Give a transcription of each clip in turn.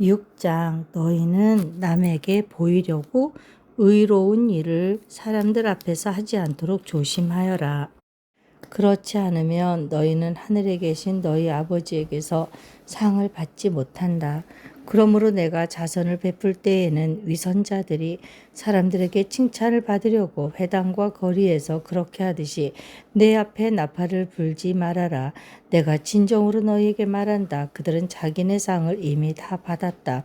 6장 너희는 남에게 보이려고 의로운 일을 사람들 앞에서 하지 않도록 조심하여라. 그렇지 않으면 너희는 하늘에 계신 너희 아버지에게서 상을 받지 못한다. 그러므로 내가 자선을 베풀 때에는 위선자들이 사람들에게 칭찬을 받으려고 회당과 거리에서 그렇게 하듯이 내 앞에 나팔을 불지 말아라. 내가 진정으로 너희에게 말한다. 그들은 자기네 상을 이미 다 받았다.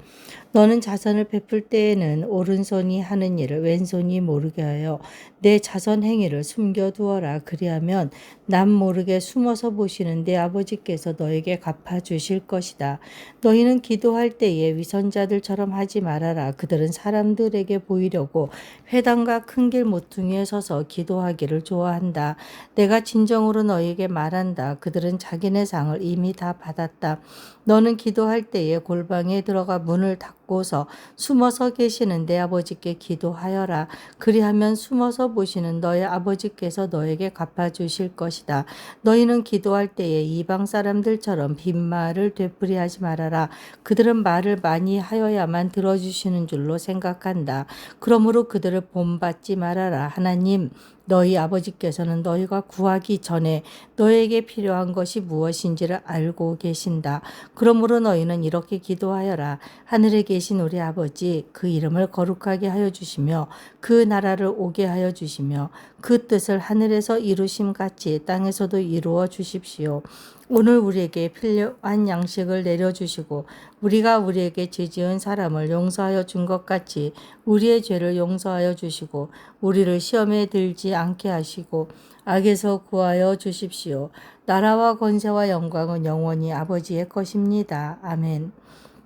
너는 자선을 베풀 때에는 오른손이 하는 일을 왼손이 모르게 하여 내 자선 행위를 숨겨두어라. 그리하면 남 모르게 숨어서 보시는 내 아버지께서 너에게 갚아주실 것이다. 너희는 기도할 때에 위선자들처럼 하지 말아라. 그들은 사람들에게 보이려고 회당과 큰 길 모퉁이에 서서 기도하기를 좋아한다. 내가 진정으로 너희에게 말한다. 그들은 자기네 상을 이미 다 받았다. 너는 기도할 때에 골방에 들어가 문을 닫고서 숨어서 계시는 내 아버지께 기도하여라. 그리하면 숨어서 보시는 너의 아버지께서 너에게 갚아주실 것이다. 너희는 기도할 때에 이방 사람들처럼 빈말을 되풀이하지 말아라. 그들은 말을 많이 하여야만 들어주시는 줄로 생각한다. 그러므로 그들을 본받지 말아라. 하나님 너희 아버지께서는 너희가 구하기 전에 너에게 필요한 것이 무엇인지를 알고 계신다. 그러므로 너희는 이렇게 기도하여라. 하늘에 계신 우리 아버지, 그 이름을 거룩하게 하여 주시며 그 나라를 오게 하여 주시며 그 뜻을 하늘에서 이루심 같이 땅에서도 이루어 주십시오. 오늘 우리에게 필요한 양식을 내려주시고 우리가 우리에게 죄지은 사람을 용서하여 준 것 같이 우리의 죄를 용서하여 주시고 우리를 시험에 들지 않게 하시고 악에서 구하여 주십시오. 나라와 권세와 영광은 영원히 아버지의 것입니다. 아멘.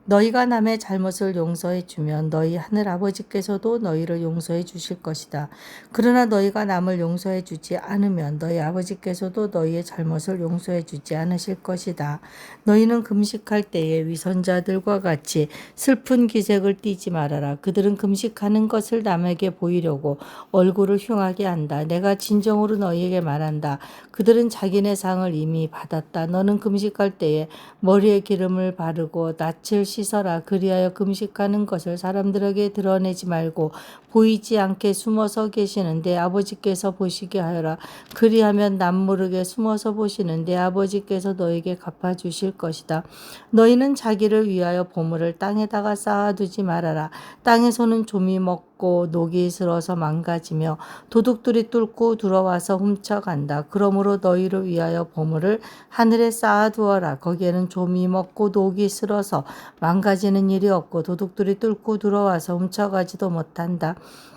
너희가 남의 잘못을 용서해 주면 너희 하늘 아버지께서도 너희를 용서해 주실 것이다. 그러나 너희가 남을 용서해 주지 않으면 너희 아버지께서도 너희의 잘못을 용서해 주지 않으실 것이다. 너희는 금식할 때에 위선자들과 같이 슬픈 기색을 띠지 말아라. 그들은 금식하는 것을 남에게 보이려고 얼굴을 흉하게 한다. 내가 진정으로 너희에게 말한다. 그들은 자기네 상을 이미 받았다. 너는 금식할 때에 머리에 기름을 바르고 낯을 씻어라. 그리하여 금식하는 것을 사람들에게 드러내지 말고 보이지 않게 숨어서 계시는 내 아버지께서 보시게 하여라. 그리하면 남 모르게 숨어서 보시는 내 아버지께서 너에게 갚아주실 것이다. 너희는 자기를 위하여 보물을 땅에다가 쌓아두지 말아라. 땅에서는 좀이 먹고 녹이 슬어서 망가지며 도둑들이 뚫고 들어와서 훔쳐간다. 그러므로 너희를 위하여 보물을 하늘에 쌓아두어라. 거기에는 좀이 먹고 녹이 슬어서 망가지는 일이 없고 도둑들이 뚫고 들어와서 훔쳐가지도 못한다.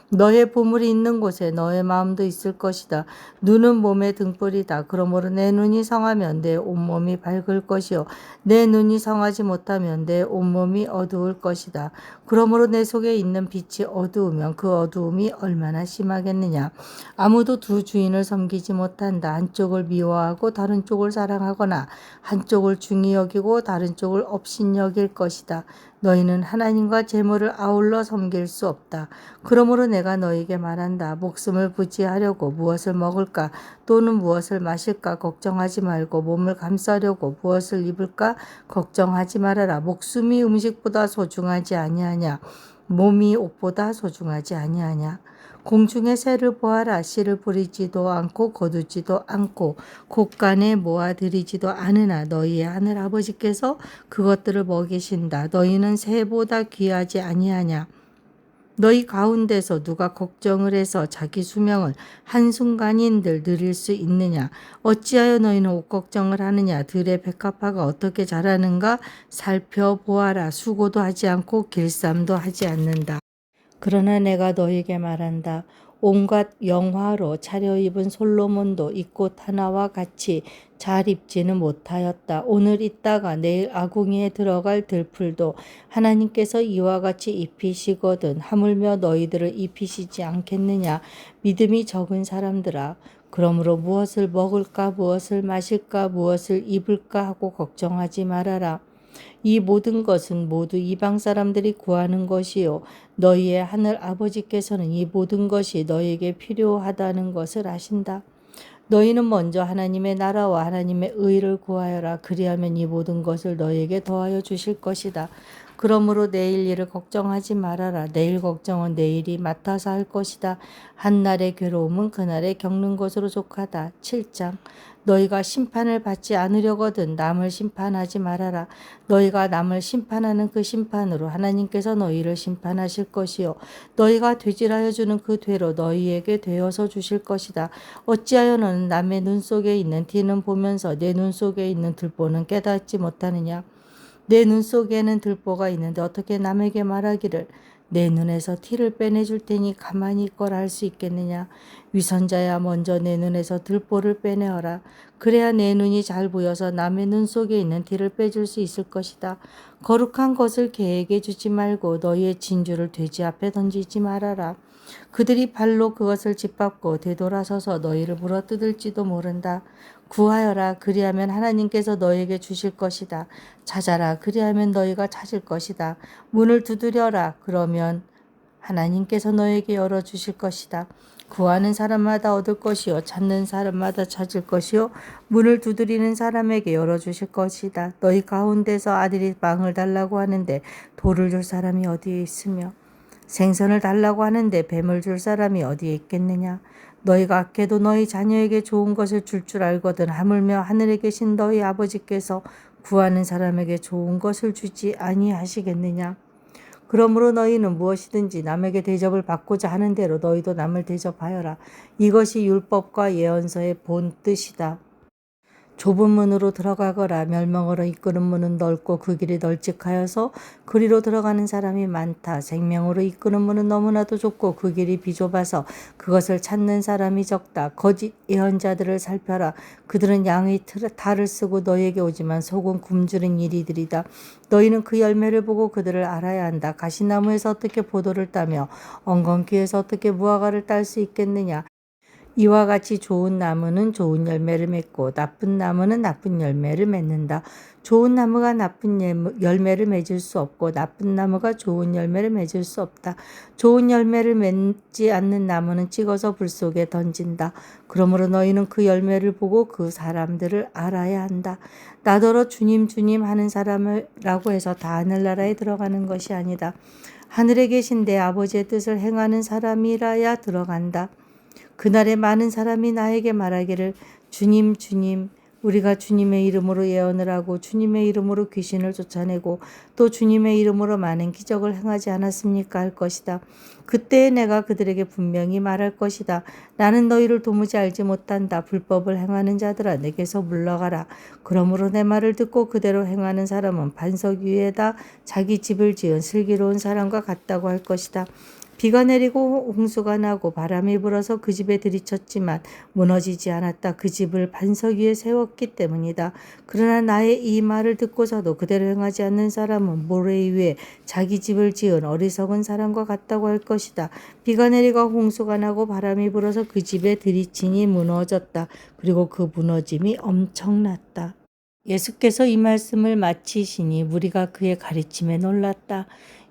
너의 보물이 있는 곳에 너의 마음도 있을 것이다. 눈은 몸의 등불이다. 그러므로 내 눈이 성하면 내 온몸이 밝을 것이요 내 눈이 성하지 못하면 내 온몸이 어두울 것이다. 그러므로 내 속에 있는 빛이 어두우면 그 어두움이 얼마나 심하겠느냐. 아무도 두 주인을 섬기지 못한다. 한쪽을 미워하고 다른 쪽을 사랑하거나 한쪽을 중히 여기고 다른 쪽을 업신 여길 것이다. 너희는 하나님과 재물을 아울러 섬길 수 없다. 그러므로 내가 너희에게 말한다. 목숨을 부지하려고 무엇을 먹을까 또는 무엇을 마실까 걱정하지 말고 몸을 감싸려고 무엇을 입을까 걱정하지 말아라. 목숨이 음식보다 소중하지 아니하냐. 몸이 옷보다 소중하지 아니하냐. 공중의 새를 보아라. 씨를 뿌리지도 않고 거두지도 않고 곳간에 모아들이지도 않으나 너희의 하늘 아버지께서 그것들을 먹이신다. 너희는 새보다 귀하지 아니하냐. 너희 가운데서 누가 걱정을 해서 자기 수명을 한순간인들 누릴 수 있느냐. 어찌하여 너희는 옷 걱정을 하느냐. 들의 백합화가 어떻게 자라는가 살펴보아라. 수고도 하지 않고 길쌈도 하지 않는다. 그러나 내가 너희에게 말한다. 온갖 영화로 차려입은 솔로몬도 이 꽃 하나와 같이 잘 입지는 못하였다. 오늘 있다가 내일 아궁이에 들어갈 들풀도 하나님께서 이와 같이 입히시거든 하물며 너희들을 입히시지 않겠느냐. 믿음이 적은 사람들아. 그러므로 무엇을 먹을까 무엇을 마실까 무엇을 입을까 하고 걱정하지 말아라. 이 모든 것은 모두 이방 사람들이 구하는 것이요 너희의 하늘 아버지께서는 이 모든 것이 너희에게 필요하다는 것을 아신다. 너희는 먼저 하나님의 나라와 하나님의 의를 구하여라. 그리하면 이 모든 것을 너희에게 더하여 주실 것이다. 그러므로 내일 일을 걱정하지 말아라. 내일 걱정은 내일이 맡아서 할 것이다. 한날의 괴로움은 그날에 겪는 것으로 족하다. 7장. 너희가 심판을 받지 않으려거든 남을 심판하지 말아라. 너희가 남을 심판하는 그 심판으로 하나님께서 너희를 심판하실 것이요 너희가 되질하여 주는 그 되로 너희에게 되어서 주실 것이다. 어찌하여 너는 남의 눈 속에 있는 티는 보면서 내 눈 속에 있는 들보는 깨닫지 못하느냐. 내 눈 속에는 들보가 있는데 어떻게 남에게 말하기를 내 눈에서 티를 빼내줄 테니 가만히 있거라 할 수 있겠느냐. 위선자야 먼저 내 눈에서 들보를 빼내어라. 그래야 내 눈이 잘 보여서 남의 눈 속에 있는 티를 빼줄 수 있을 것이다. 거룩한 것을 개에게 주지 말고 너희의 진주를 돼지 앞에 던지지 말아라. 그들이 발로 그것을 짓밟고 되돌아서서 너희를 물어뜯을지도 모른다. 구하여라. 그리하면 하나님께서 너희에게 주실 것이다. 찾아라. 그리하면 너희가 찾을 것이다. 문을 두드려라. 그러면 하나님께서 너희에게 열어주실 것이다. 구하는 사람마다 얻을 것이요 찾는 사람마다 찾을 것이요 문을 두드리는 사람에게 열어주실 것이다. 너희 가운데서 아들이 빵을 달라고 하는데 돌을 줄 사람이 어디에 있으며 생선을 달라고 하는데 뱀을 줄 사람이 어디에 있겠느냐. 너희가 악해도 너희 자녀에게 좋은 것을 줄 알거든 하물며 하늘에 계신 너희 아버지께서 구하는 사람에게 좋은 것을 주지 아니하시겠느냐. 그러므로 너희는 무엇이든지 남에게 대접을 받고자 하는 대로 너희도 남을 대접하여라. 이것이 율법과 예언서의 본 뜻이다. 좁은 문으로 들어가거라. 멸망으로 이끄는 문은 넓고 그 길이 널찍하여서 그리로 들어가는 사람이 많다. 생명으로 이끄는 문은 너무나도 좁고 그 길이 비좁아서 그것을 찾는 사람이 적다. 거짓 예언자들을 살펴라. 그들은 양의 탈을 쓰고 너희에게 오지만 속은 굶주린 이리들이다. 너희는 그 열매를 보고 그들을 알아야 한다. 가시나무에서 어떻게 포도를 따며 엉겅퀴에서 어떻게 무화과를 딸 수 있겠느냐. 이와 같이 좋은 나무는 좋은 열매를 맺고 나쁜 나무는 나쁜 열매를 맺는다. 좋은 나무가 나쁜 열매를 맺을 수 없고 나쁜 나무가 좋은 열매를 맺을 수 없다. 좋은 열매를 맺지 않는 나무는 찍어서 불 속에 던진다. 그러므로 너희는 그 열매를 보고 그 사람들을 알아야 한다. 나더러 주님 주님 하는 사람이라고 해서 다 하늘나라에 들어가는 것이 아니다. 하늘에 계신 내 아버지의 뜻을 행하는 사람이라야 들어간다. 그날에 많은 사람이 나에게 말하기를 주님 주님 우리가 주님의 이름으로 예언을 하고 주님의 이름으로 귀신을 쫓아내고 또 주님의 이름으로 많은 기적을 행하지 않았습니까 할 것이다. 그때에 내가 그들에게 분명히 말할 것이다. 나는 너희를 도무지 알지 못한다. 불법을 행하는 자들아 내게서 물러가라. 그러므로 내 말을 듣고 그대로 행하는 사람은 반석 위에다 자기 집을 지은 슬기로운 사람과 같다고 할 것이다. 비가 내리고 홍수가 나고 바람이 불어서 그 집에 들이쳤지만 무너지지 않았다. 그 집을 반석 위에 세웠기 때문이다. 그러나 나의 이 말을 듣고서도 그대로 행하지 않는 사람은 모래 위에 자기 집을 지은 어리석은 사람과 같다고 할 것이다. 비가 내리고 홍수가 나고 바람이 불어서 그 집에 들이치니 무너졌다. 그리고 그 무너짐이 엄청났다. 예수께서 이 말씀을 마치시니 무리가 그의 가르침에 놀랐다.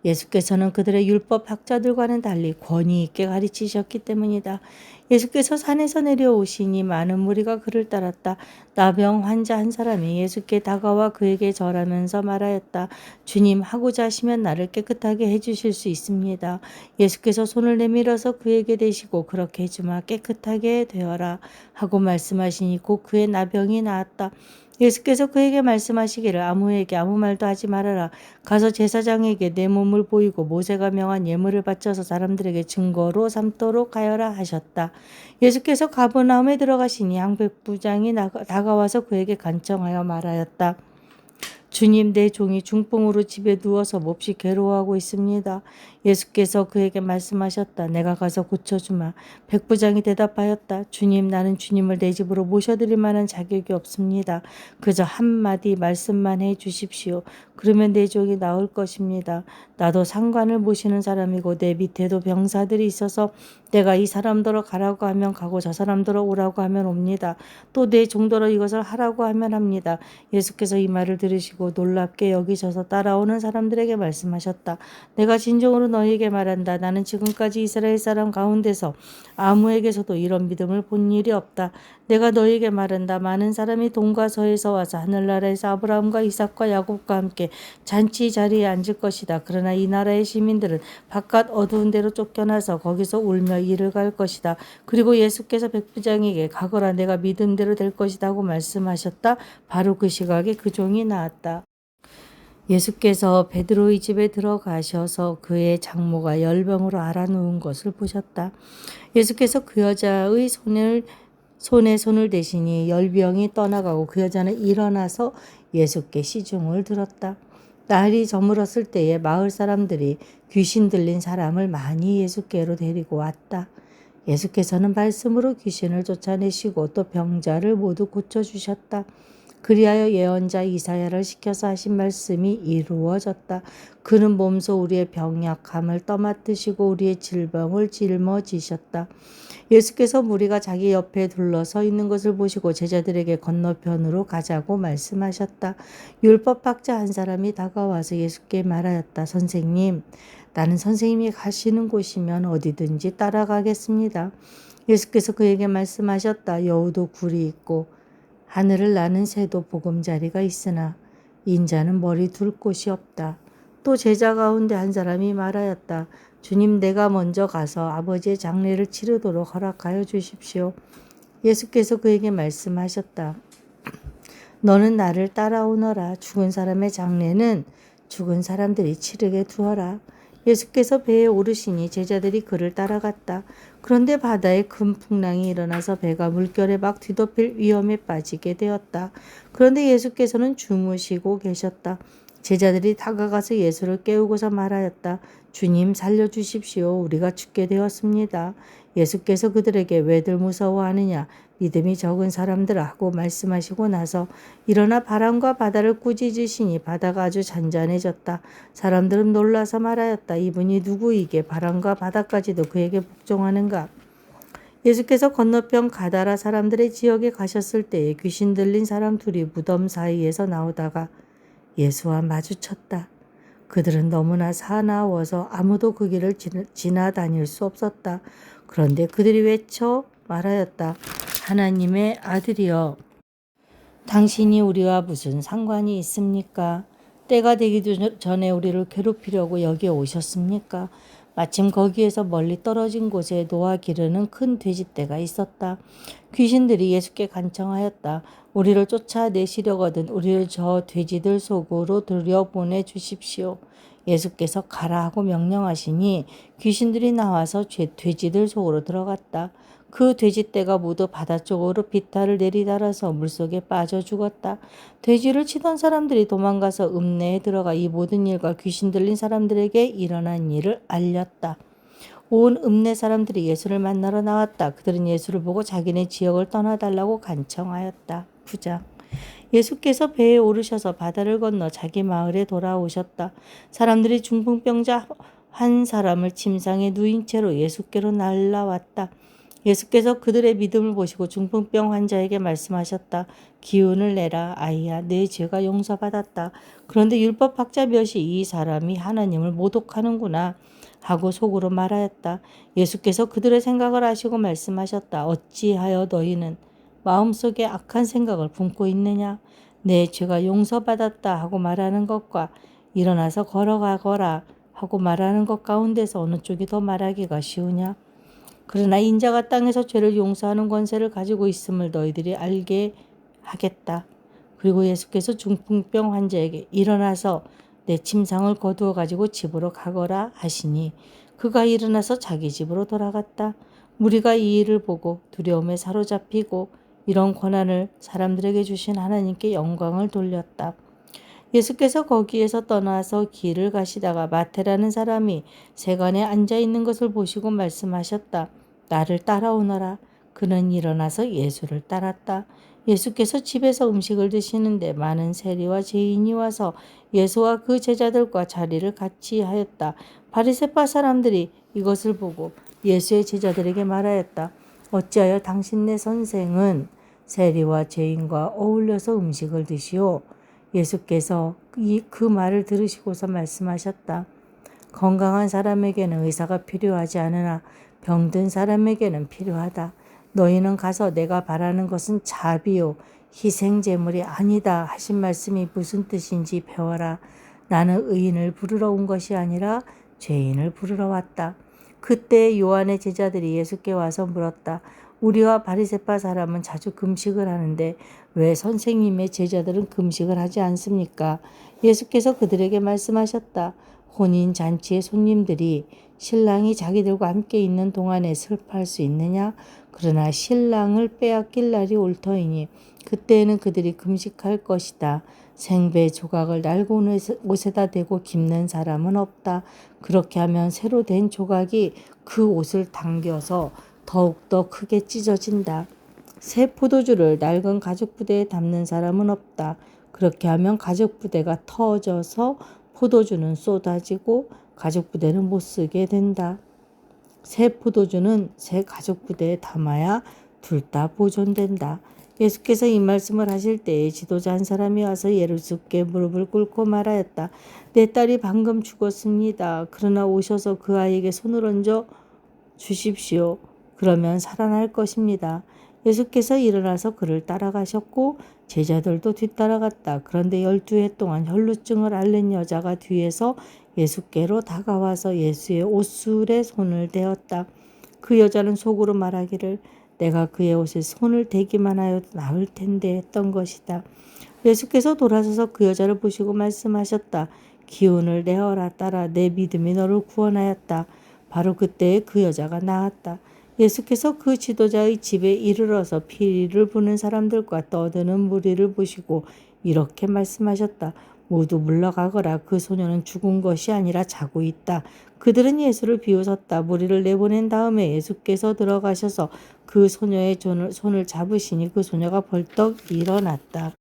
예수께서는 그들의 율법 학자들과는 달리 권위 있게 가르치셨기 때문이다. 예수께서 산에서 내려오시니 많은 무리가 그를 따랐다. 나병 환자 한 사람이 예수께 다가와 그에게 절하면서 말하였다. 주님, 하고자 하시면 나를 깨끗하게 해주실 수 있습니다. 예수께서 손을 내밀어서 그에게 대시고 그렇게 해주마 깨끗하게 되어라 하고 말씀하시니 곧 그의 나병이 나았다. 예수께서 그에게 말씀하시기를 아무에게 아무 말도 하지 말아라. 가서 제사장에게 내 몸을 보이고 모세가 명한 예물을 바쳐서 사람들에게 증거로 삼도록 하여라 하셨다. 예수께서 가버나움에 들어가시니 양백부장이 다가와서 그에게 간청하여 말하였다. 주님, 내 종이 중풍으로 집에 누워서 몹시 괴로워하고 있습니다. 예수께서 그에게 말씀하셨다. 내가 가서 고쳐주마. 백부장이 대답하였다. 주님, 나는 주님을 내 집으로 모셔드릴 만한 자격이 없습니다. 그저 한마디 말씀만 해 주십시오. 그러면 내 종이 나을 것입니다. 나도 상관을 모시는 사람이고 내 밑에도 병사들이 있어서 내가 이 사람더러 가라고 하면 가고 저 사람더러 오라고 하면 옵니다. 또 내 종더러 이것을 하라고 하면 합니다. 예수께서 이 말을 들으시고 보시고 놀랍게 여기셔서 따라오는 사람들에게 말씀하셨다. 내가 진정으로 너희에게 말한다. 나는 지금까지 이스라엘 사람 가운데서 아무에게서도 이런 믿음을 본 일이 없다. 내가 너희에게 말한다. 많은 사람이 동과 서에서 와서 하늘나라에서 아브라함과 이삭과 야곱과 함께 잔치 자리에 앉을 것이다. 그러나 이 나라의 시민들은 바깥 어두운 데로 쫓겨나서 거기서 울며 이를 갈 것이다. 그리고 예수께서 백부장에게 가거라, 내가 믿음대로 될 것이다 하고 말씀하셨다. 바로 그 시각에 그 종이 나았다. 예수께서 베드로의 집에 들어가셔서 그의 장모가 열병으로 앓아 누운 것을 보셨다. 예수께서 그 여자의 손에 손을 대시니 열병이 떠나가고 그 여자는 일어나서 예수께 시중을 들었다. 날이 저물었을 때에 마을 사람들이 귀신 들린 사람을 많이 예수께로 데리고 왔다. 예수께서는 말씀으로 귀신을 쫓아내시고 또 병자를 모두 고쳐주셨다. 그리하여 예언자 이사야를 시켜서 하신 말씀이 이루어졌다. 그는 몸소 우리의 병약함을 떠맡으시고 우리의 질병을 짊어지셨다. 예수께서 무리가 자기 옆에 둘러서 있는 것을 보시고 제자들에게 건너편으로 가자고 말씀하셨다. 율법학자 한 사람이 다가와서 예수께 말하였다. 선생님, 나는 선생님이 가시는 곳이면 어디든지 따라가겠습니다. 예수께서 그에게 말씀하셨다. 여우도 굴이 있고 하늘을 나는 새도 보금자리가 있으나 인자는 머리 둘 곳이 없다. 또 제자 가운데 한 사람이 말하였다. 주님, 내가 먼저 가서 아버지의 장례를 치르도록 허락하여 주십시오. 예수께서 그에게 말씀하셨다. 너는 나를 따라오너라. 죽은 사람의 장례는 죽은 사람들이 치르게 두어라. 예수께서 배에 오르시니 제자들이 그를 따라갔다. 그런데 바다에 큰 풍랑이 일어나서 배가 물결에 막 뒤덮일 위험에 빠지게 되었다. 그런데 예수께서는 주무시고 계셨다. 제자들이 다가가서 예수를 깨우고서 말하였다. 주님, 살려주십시오. 우리가 죽게 되었습니다. 예수께서 그들에게 왜들 무서워하느냐? 믿음이 적은 사람들아 하고 말씀하시고 나서 일어나 바람과 바다를 꾸짖으시니 바다가 아주 잔잔해졌다. 사람들은 놀라서 말하였다. 이분이 누구이게 바람과 바다까지도 그에게 복종하는가? 예수께서 건너편 가다라 사람들의 지역에 가셨을 때에 귀신 들린 사람 둘이 무덤 사이에서 나오다가 예수와 마주쳤다. 그들은 너무나 사나워서 아무도 그 길을 지나다닐 수 없었다. 그런데 그들이 외쳐 말하였다. 하나님의 아들이여, 당신이 우리와 무슨 상관이 있습니까? 때가 되기도 전에 우리를 괴롭히려고 여기에 오셨습니까? 마침 거기에서 멀리 떨어진 곳에 노아 기르는 큰 돼지떼가 있었다. 귀신들이 예수께 간청하였다. 우리를 쫓아내시려거든 우리를 저 돼지들 속으로 들여보내 주십시오. 예수께서 가라 하고 명령하시니 귀신들이 나와서 돼지들 속으로 들어갔다. 그 돼지떼가 모두 바다 쪽으로 비탈을 내리달아서 물속에 빠져 죽었다. 돼지를 치던 사람들이 도망가서 읍내에 들어가 이 모든 일과 귀신 들린 사람들에게 일어난 일을 알렸다. 온 읍내 사람들이 예수를 만나러 나왔다. 그들은 예수를 보고 자기네 지역을 떠나달라고 간청하였다. 9장. 예수께서 배에 오르셔서 바다를 건너 자기 마을에 돌아오셨다. 사람들이 중풍병자 한 사람을 침상에 누인 채로 예수께로 날라왔다. 예수께서 그들의 믿음을 보시고 중풍병 환자에게 말씀하셨다. 기운을 내라. 아이야, 내 죄가 용서받았다. 그런데 율법학자 몇이 이 사람이 하나님을 모독하는구나 하고 속으로 말하였다. 예수께서 그들의 생각을 아시고 말씀하셨다. 어찌하여 너희는 마음속에 악한 생각을 품고 있느냐? 내 죄가 용서받았다 하고 말하는 것과 일어나서 걸어가거라 하고 말하는 것 가운데서 어느 쪽이 더 말하기가 쉬우냐? 그러나 인자가 땅에서 죄를 용서하는 권세를 가지고 있음을 너희들이 알게 하겠다. 그리고 예수께서 중풍병 환자에게 일어나서 내 침상을 거두어 가지고 집으로 가거라 하시니 그가 일어나서 자기 집으로 돌아갔다. 무리가 이 일을 보고 두려움에 사로잡히고 이런 권한을 사람들에게 주신 하나님께 영광을 돌렸다. 예수께서 거기에서 떠나서 길을 가시다가 마태라는 사람이 세간에 앉아 있는 것을 보시고 말씀하셨다. 나를 따라오너라. 그는 일어나서 예수를 따랐다. 예수께서 집에서 음식을 드시는데 많은 세리와 죄인이 와서 예수와 그 제자들과 자리를 같이 하였다. 바리새파 사람들이 이것을 보고 예수의 제자들에게 말하였다. 어찌하여 당신네 선생은 세리와 죄인과 어울려서 음식을 드시오? 예수께서 그 말을 들으시고서 말씀하셨다. 건강한 사람에게는 의사가 필요하지 않으나 병든 사람에게는 필요하다. 너희는 가서 내가 바라는 것은 자비요 희생제물이 아니다 하신 말씀이 무슨 뜻인지 배워라. 나는 의인을 부르러 온 것이 아니라 죄인을 부르러 왔다. 그때 요한의 제자들이 예수께 와서 물었다. 우리와 바리새파 사람은 자주 금식을 하는데 왜 선생님의 제자들은 금식을 하지 않습니까? 예수께서 그들에게 말씀하셨다. 혼인 잔치의 손님들이 신랑이 자기들과 함께 있는 동안에 슬퍼할 수 있느냐? 그러나 신랑을 빼앗길 날이 올 터이니 그때에는 그들이 금식할 것이다. 생배 조각을 낡은 옷에다 대고 깁는 사람은 없다. 그렇게 하면 새로 된 조각이 그 옷을 당겨서 더욱더 크게 찢어진다. 새 포도주를 낡은 가죽 부대에 담는 사람은 없다. 그렇게 하면 가죽 부대가 터져서 포도주는 쏟아지고 가죽 부대는 못 쓰게 된다. 새 포도주는 새 가죽 부대에 담아야 둘 다 보존된다. 예수께서 이 말씀을 하실 때에 지도자 한 사람이 와서 예수께 무릎을 꿇고 말하였다. 내 딸이 방금 죽었습니다. 그러나 오셔서 그 아이에게 손을 얹어 주십시오. 그러면 살아날 것입니다. 예수께서 일어나서 그를 따라가셨고 제자들도 뒤따라갔다. 그런데 12해 동안 혈루증을 앓는 여자가 뒤에서 예수께로 다가와서 예수의 옷술에 손을 대었다. 그 여자는 속으로 말하기를 내가 그의 옷에 손을 대기만 하여도 나을 텐데 했던 것이다. 예수께서 돌아서서 그 여자를 보시고 말씀하셨다. 기운을 내어라 딸아 내 믿음이 너를 구원하였다. 바로 그때에 그 여자가 나았다. 예수께서 그 지도자의 집에 이르러서 피를 부는 사람들과 떠드는 무리를 보시고 이렇게 말씀하셨다. 모두 물러가거라. 그 소녀는 죽은 것이 아니라 자고 있다. 그들은 예수를 비웃었다. 무리를 내보낸 다음에 예수께서 들어가셔서 그 소녀의 손을 잡으시니 그 소녀가 벌떡 일어났다.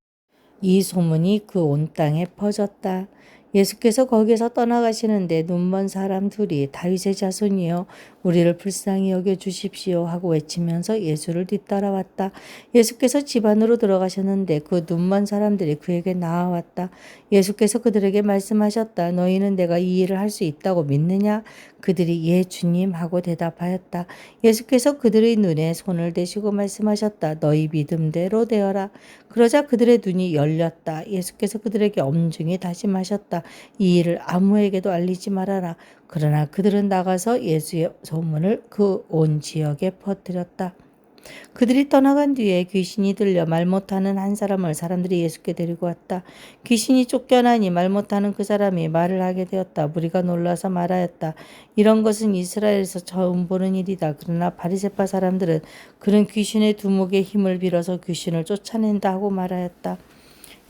이 소문이 그 온 땅에 퍼졌다. 예수께서 거기에서 떠나가시는데 눈먼 사람 둘이 다윗의 자손이여 우리를 불쌍히 여겨 주십시오 하고 외치면서 예수를 뒤따라왔다. 예수께서 집 안으로 들어가셨는데 그 눈먼 사람들이 그에게 나아왔다. 예수께서 그들에게 말씀하셨다. 너희는 내가 이 일을 할 수 있다고 믿느냐? 그들이 예 주님 하고 대답하였다. 예수께서 그들의 눈에 손을 대시고 말씀하셨다. 너희 믿음대로 되어라. 그러자 그들의 눈이 열렸다. 예수께서 그들에게 엄중히 다짐하셨다. 이 일을 아무에게도 알리지 말아라. 그러나 그들은 나가서 예수의 소문을 그 온 지역에 퍼뜨렸다. 그들이 떠나간 뒤에 귀신이 들려 말 못하는 한 사람을 사람들이 예수께 데리고 왔다. 귀신이 쫓겨나니 말 못하는 그 사람이 말을 하게 되었다. 무리가 놀라서 말하였다. 이런 것은 이스라엘에서 처음 보는 일이다. 그러나 바리새파 사람들은 그는 귀신의 두목의 힘을 빌어서 귀신을 쫓아낸다 하고 말하였다.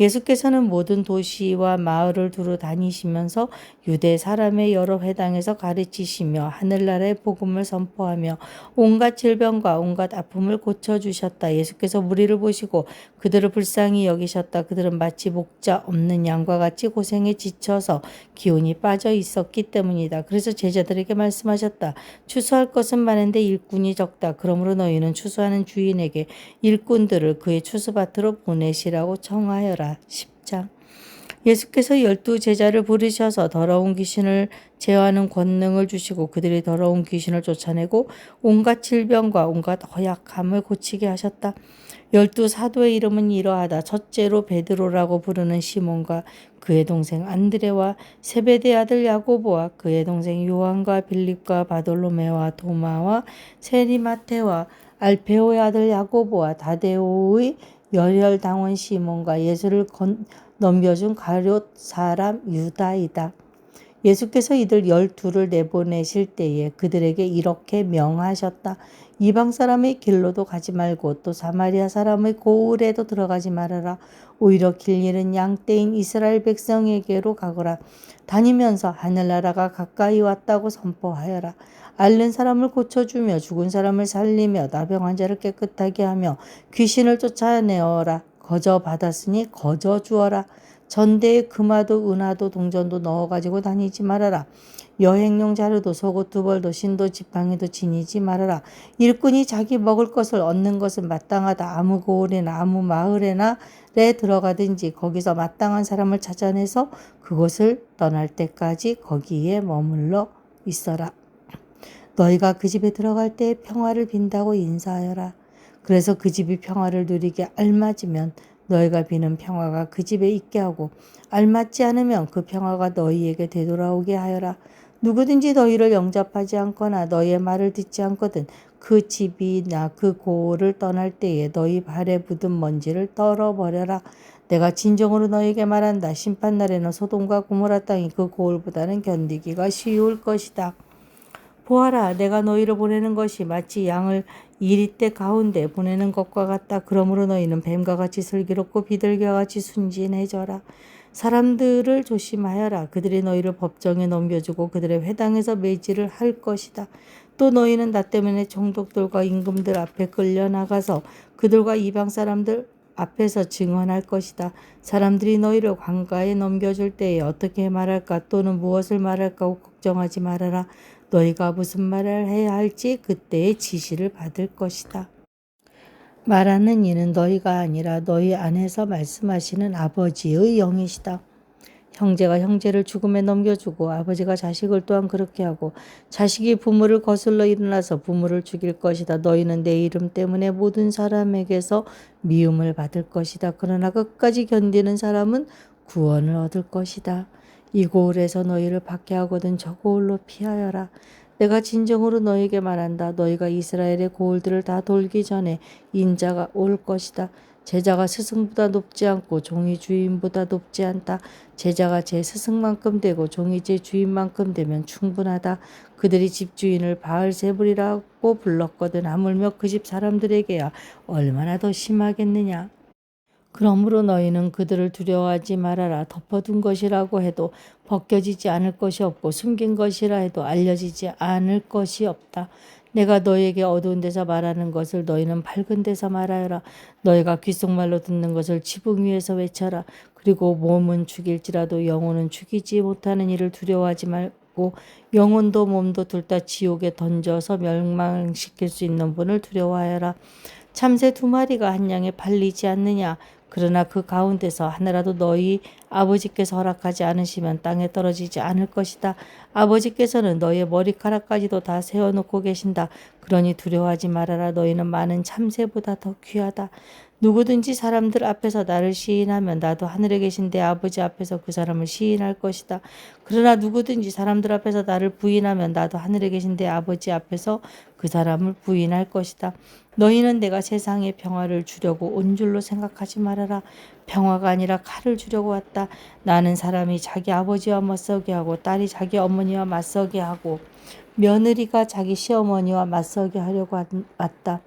예수께서는 모든 도시와 마을을 두루 다니시면서 유대 사람의 여러 회당에서 가르치시며 하늘나라의 복음을 선포하며 온갖 질병과 온갖 아픔을 고쳐주셨다. 예수께서 무리를 보시고 그들을 불쌍히 여기셨다. 그들은 마치 목자 없는 양과 같이 고생에 지쳐서 기운이 빠져 있었기 때문이다. 그래서 제자들에게 말씀하셨다. 추수할 것은 많은데 일꾼이 적다. 그러므로 너희는 추수하는 주인에게 일꾼들을 그의 추수밭으로 보내시라고 청하여라. 10장. 예수께서 12 제자를 부르셔서 더러운 귀신을 제어하는 권능을 주시고 그들이 더러운 귀신을 쫓아내고 온갖 질병과 온갖 허약함을 고치게 하셨다. 12 사도의 이름은 이러하다. 첫째로 베드로라고 부르는 시몬과 그의 동생 안드레와 세베대 아들 야고보와 그의 동생 요한과 빌립과 바돌로메와 도마와 세리마테와 알페오의 아들 야고보와 다데오의 열혈당원 시몬과 예수를 넘겨준 가룟 사람 유다이다. 예수께서 이들 12를 내보내실 때에 그들에게 이렇게 명하셨다. 이방 사람의 길로도 가지 말고 또 사마리아 사람의 고을에도 들어가지 말아라. 오히려 길 잃은 양떼인 이스라엘 백성에게로 가거라. 다니면서 하늘나라가 가까이 왔다고 선포하여라. 앓는 사람을 고쳐주며 죽은 사람을 살리며 나병 환자를 깨끗하게 하며 귀신을 쫓아내어라. 거저 받았으니 거저 주어라. 전대에 금화도 은화도 동전도 넣어가지고 다니지 말아라. 여행용 자루도 속옷 두 벌도 신도 지팡이도 지니지 말아라. 일꾼이 자기 먹을 것을 얻는 것은 마땅하다. 아무 고을에나 아무 마을에나 들어가든지 거기서 마땅한 사람을 찾아내서 그곳을 떠날 때까지 거기에 머물러 있어라. 너희가 그 집에 들어갈 때 평화를 빈다고 인사하여라. 그래서 그 집이 평화를 누리게 알맞으면 너희가 비는 평화가 그 집에 있게 하고 알맞지 않으면 그 평화가 너희에게 되돌아오게 하여라. 누구든지 너희를 영접하지 않거나 너희의 말을 듣지 않거든 그 집이나 그 고을을 떠날 때에 너희 발에 묻은 먼지를 떨어버려라. 내가 진정으로 너희에게 말한다. 심판날에는 소돔과 고모라 땅이 그 고을보다는 견디기가 쉬울 것이다. 보아라, 내가 너희를 보내는 것이 마치 양을 이리떼 가운데 보내는 것과 같다. 그러므로 너희는 뱀과 같이 슬기롭고 비둘기와 같이 순진해져라. 사람들을 조심하여라. 그들이 너희를 법정에 넘겨주고 그들의 회당에서 매질을 할 것이다. 또 너희는 나 때문에 총독들과 임금들 앞에 끌려나가서 그들과 이방 사람들 앞에서 증언할 것이다. 사람들이 너희를 관가에 넘겨줄 때에 어떻게 말할까 또는 무엇을 말할까 걱정하지 말아라. 너희가 무슨 말을 해야 할지 그때의 지시를 받을 것이다. 말하는 이는 너희가 아니라 너희 안에서 말씀하시는 아버지의 영이시다. 형제가 형제를 죽음에 넘겨주고 아버지가 자식을 또한 그렇게 하고 자식이 부모를 거슬러 일어나서 부모를 죽일 것이다. 너희는 내 이름 때문에 모든 사람에게서 미움을 받을 것이다. 그러나 끝까지 견디는 사람은 구원을 얻을 것이다. 이 고을에서 너희를 박해하거든 저 고을로 피하여라. 내가 진정으로 너희에게 말한다. 너희가 이스라엘의 고을들을 다 돌기 전에 인자가 올 것이다. 제자가 스승보다 높지 않고 종이 주인보다 높지 않다. 제자가 제 스승만큼 되고 종이 제 주인만큼 되면 충분하다. 그들이 집주인을 바알세불이라고 불렀거든. 하물며 그 집 사람들에게야 얼마나 더 심하겠느냐. 그러므로 너희는 그들을 두려워하지 말아라. 덮어둔 것이라고 해도 벗겨지지 않을 것이 없고 숨긴 것이라 해도 알려지지 않을 것이 없다. 내가 너희에게 어두운 데서 말하는 것을 너희는 밝은 데서 말하여라. 너희가 귓속말로 듣는 것을 지붕 위에서 외쳐라. 그리고 몸은 죽일지라도 영혼은 죽이지 못하는 일을 두려워하지 말고 영혼도 몸도 둘 다 지옥에 던져서 멸망시킬 수 있는 분을 두려워하여라. 참새 2마리가 한 양에 팔리지 않느냐. 그러나 그 가운데서 하나라도 너희 아버지께서 허락하지 않으시면 땅에 떨어지지 않을 것이다. 아버지께서는 너희의 머리카락까지도 다 세워놓고 계신다. 그러니 두려워하지 말아라. 너희는 많은 참새보다 더 귀하다. 누구든지 사람들 앞에서 나를 시인하면 나도 하늘에 계신 내 아버지 앞에서 그 사람을 시인할 것이다. 그러나 누구든지 사람들 앞에서 나를 부인하면 나도 하늘에 계신 내 아버지 앞에서 그 사람을 부인할 것이다. 너희는 내가 세상에 평화를 주려고 온 줄로 생각하지 말아라. 평화가 아니라 칼을 주려고 왔다. 나는 사람이 자기 아버지와 맞서게 하고 딸이 자기 어머니와 맞서게 하고 며느리가 자기 시어머니와 맞서게 하려고 왔다.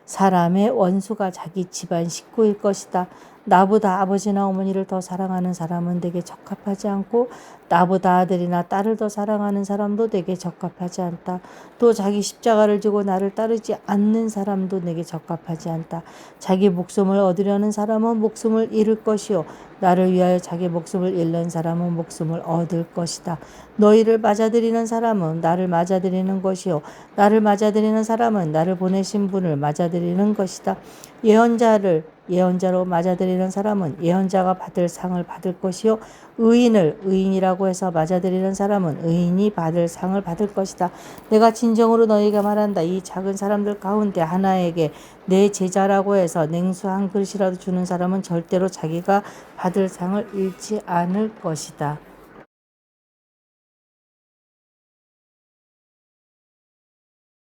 사람의 원수가 자기 집안 식구일 것이다. 나보다 아버지나 어머니를 더 사랑하는 사람은 내게 적합하지 않고 나보다 아들이나 딸을 더 사랑하는 사람도 내게 적합하지 않다. 또 자기 십자가를 지고 나를 따르지 않는 사람도 내게 적합하지 않다. 자기 목숨을 얻으려는 사람은 목숨을 잃을 것이요 나를 위하여 자기 목숨을 잃는 사람은 목숨을 얻을 것이다. 너희를 맞아들이는 사람은 나를 맞아들이는 것이요 나를 맞아들이는 사람은 나를 보내신 분을 맞아들이는 것이다. 예언자로 맞아들이는 사람은 예언자가 받을 상을 받을 것이요 의인을 의인이라고 해서 맞아들이는 사람은 의인이 받을 상을 받을 것이다. 내가 진정으로 너희에게 말한다. 이 작은 사람들 가운데 하나에게 내 제자라고 해서 냉수 한 그릇이라도 주는 사람은 절대로 자기가 받을 상을 잃지 않을 것이다.